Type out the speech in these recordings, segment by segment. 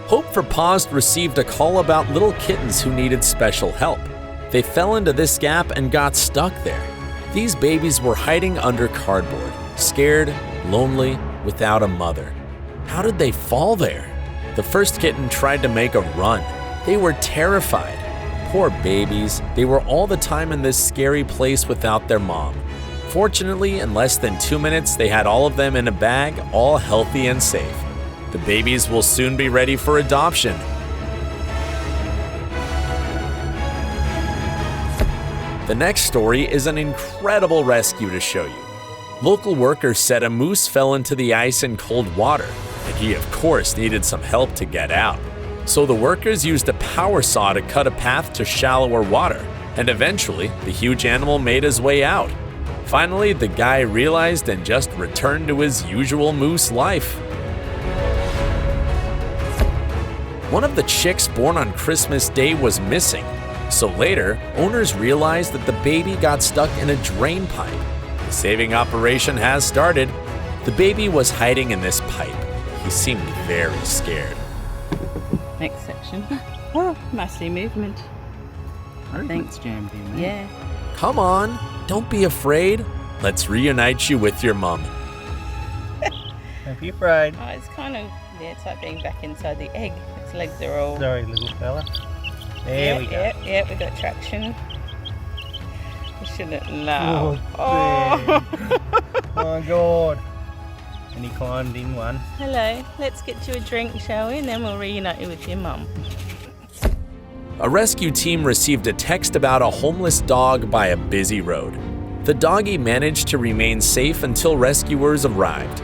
Hope for Paused received a call about little kittens who needed special help. They fell into this gap and got stuck there. These babies were hiding under cardboard, scared, lonely, without a mother. How did they fall there? The first kitten tried to make a run. They were terrified. Poor babies, they were all the time in this scary place without their mom. Fortunately, in less than 2 minutes, they had all of them in a bag, all healthy and safe. The babies will soon be ready for adoption. The next story is an incredible rescue to show you. Local workers said a moose fell into the ice and cold water, and he of course needed some help to get out. So the workers used a power saw to cut a path to shallower water, and eventually the huge animal made his way out. Finally, the guy realized and just returned to his usual moose life. One of the chicks born on Christmas Day was missing, so later, owners realized that the baby got stuck in a drain pipe. The saving operation has started. The baby was hiding in this pipe. He seemed very scared. Next section. Oh, muscly movement. I think it's jammed in there. Yeah. Come on, don't be afraid. Let's reunite you with your mum. Don't be afraid. Oh, it's kind of, yeah, it's like being back inside the egg. Its legs are all... Sorry, little fella. There we go. Yeah, we got traction. We shouldn't laugh. Oh. My God. And he climbed in one. Hello, let's get you a drink, shall we? And then we'll reunite you with your mum. A rescue team received a text about a homeless dog by a busy road. The doggy managed to remain safe until rescuers arrived.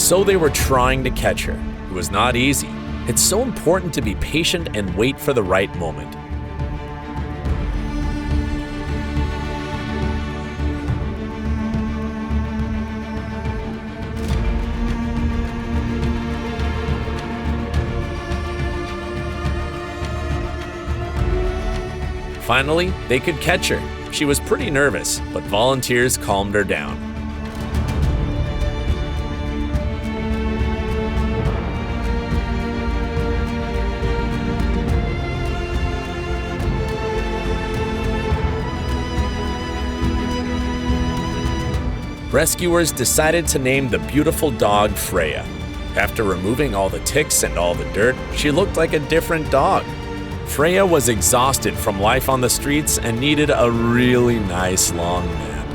So they were trying to catch her. It was not easy. It's so important to be patient and wait for the right moment. Finally, they could catch her. She was pretty nervous, but volunteers calmed her down. Rescuers decided to name the beautiful dog Freya. After removing all the ticks and all the dirt, she looked like a different dog. Freya was exhausted from life on the streets and needed a really nice long nap.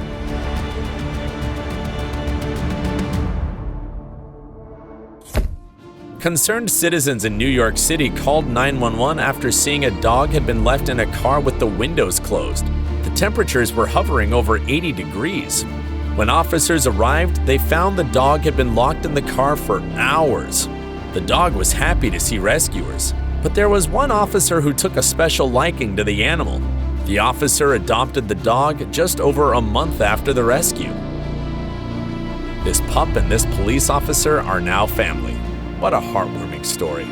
Concerned citizens in New York City called 911 after seeing a dog had been left in a car with the windows closed. The temperatures were hovering over 80 degrees. When officers arrived, they found the dog had been locked in the car for hours. The dog was happy to see rescuers. But there was one officer who took a special liking to the animal. The officer adopted the dog just over a month after the rescue. This pup and this police officer are now family. What a heartwarming story.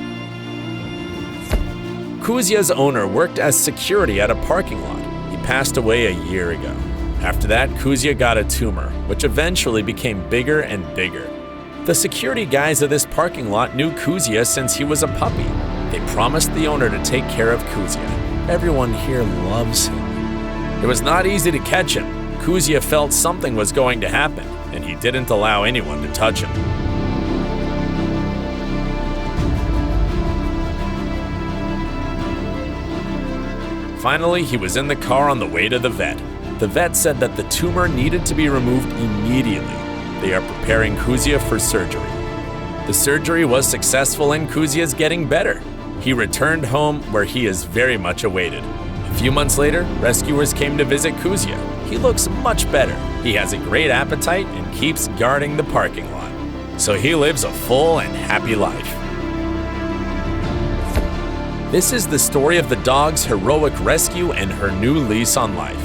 Kuzya's owner worked as security at a parking lot. He passed away a year ago. After that, Kuzya got a tumor, which eventually became bigger and bigger. The security guys of this parking lot knew Kuzya since he was a puppy. They promised the owner to take care of Kuzya. Everyone here loves him. It was not easy to catch him. Kuzya felt something was going to happen, and he didn't allow anyone to touch him. Finally, he was in the car on the way to the vet. The vet said that the tumor needed to be removed immediately. They are preparing Kuzya for surgery. The surgery was successful and Kuzya's getting better. He returned home where he is very much awaited. A few months later, rescuers came to visit Kuzya. He looks much better. He has a great appetite and keeps guarding the parking lot. So he lives a full and happy life. This is the story of the dog's heroic rescue and her new lease on life.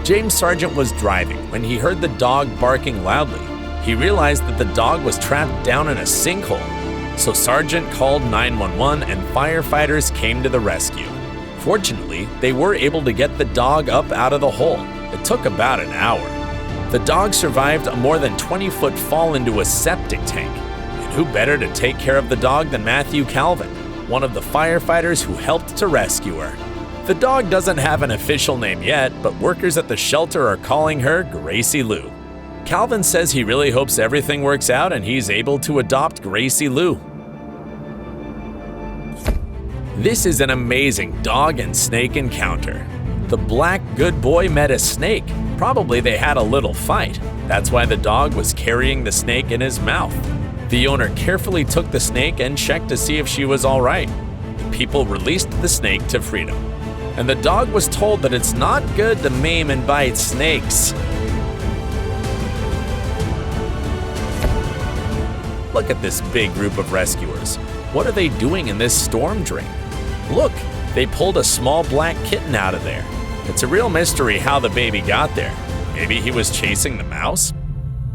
James Sargent was driving when he heard the dog barking loudly. He realized that the dog was trapped down in a sinkhole. So Sargent called 911 and firefighters came to the rescue. Fortunately, they were able to get the dog up out of the hole. It took about an hour. The dog survived a more than 20-foot fall into a septic tank. And who better to take care of the dog than Matthew Calvin? one of the firefighters who helped to rescue her. The dog doesn't have an official name yet, but workers at the shelter are calling her Gracie Lou. Calvin says he really hopes everything works out and he's able to adopt Gracie Lou. This is an amazing dog and snake encounter. The black good boy met a snake. Probably they had a little fight. That's why the dog was carrying the snake in his mouth. The owner carefully took the snake and checked to see if she was all right. The people released the snake to freedom. And the dog was told that it's not good to maim and bite snakes. Look at this big group of rescuers. What are they doing in this storm drain? Look, they pulled a small black kitten out of there. It's a real mystery how the baby got there. Maybe he was chasing the mouse?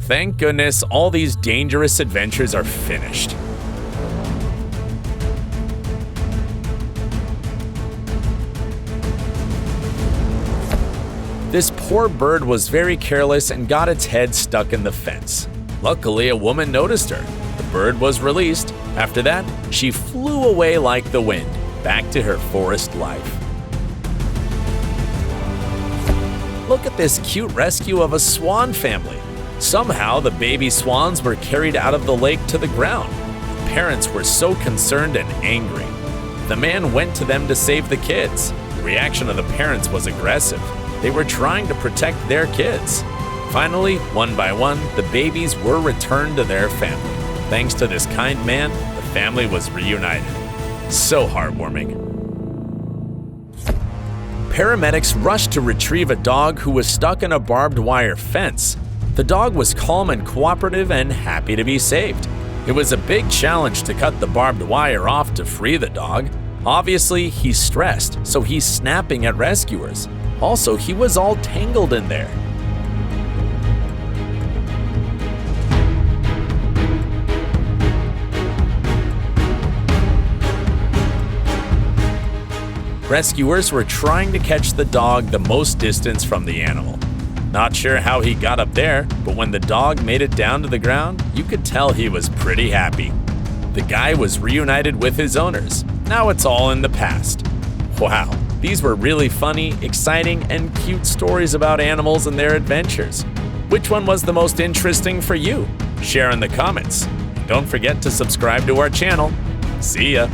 Thank goodness all these dangerous adventures are finished. This poor bird was very careless and got its head stuck in the fence. Luckily, a woman noticed her. The bird was released. After that, she flew away like the wind, back to her forest life. Look at this cute rescue of a swan family. Somehow, the baby swans were carried out of the lake to the ground. The parents were so concerned and angry. The man went to them to save the kids. The reaction of the parents was aggressive. They were trying to protect their kids. Finally, one by one, the babies were returned to their family. Thanks to this kind man, the family was reunited. So heartwarming. Paramedics rushed to retrieve a dog who was stuck in a barbed wire fence. The dog was calm and cooperative and happy to be saved. It was a big challenge to cut the barbed wire off to free the dog. Obviously, he's stressed, so he's snapping at rescuers. Also, he was all tangled in there. Rescuers were trying to catch the dog the most distance from the animal. Not sure how he got up there, but when the dog made it down to the ground, you could tell he was pretty happy. The guy was reunited with his owners. Now it's all in the past. Wow, these were really funny, exciting, and cute stories about animals and their adventures. Which one was the most interesting for you? Share in the comments. Don't forget to subscribe to our channel. See ya!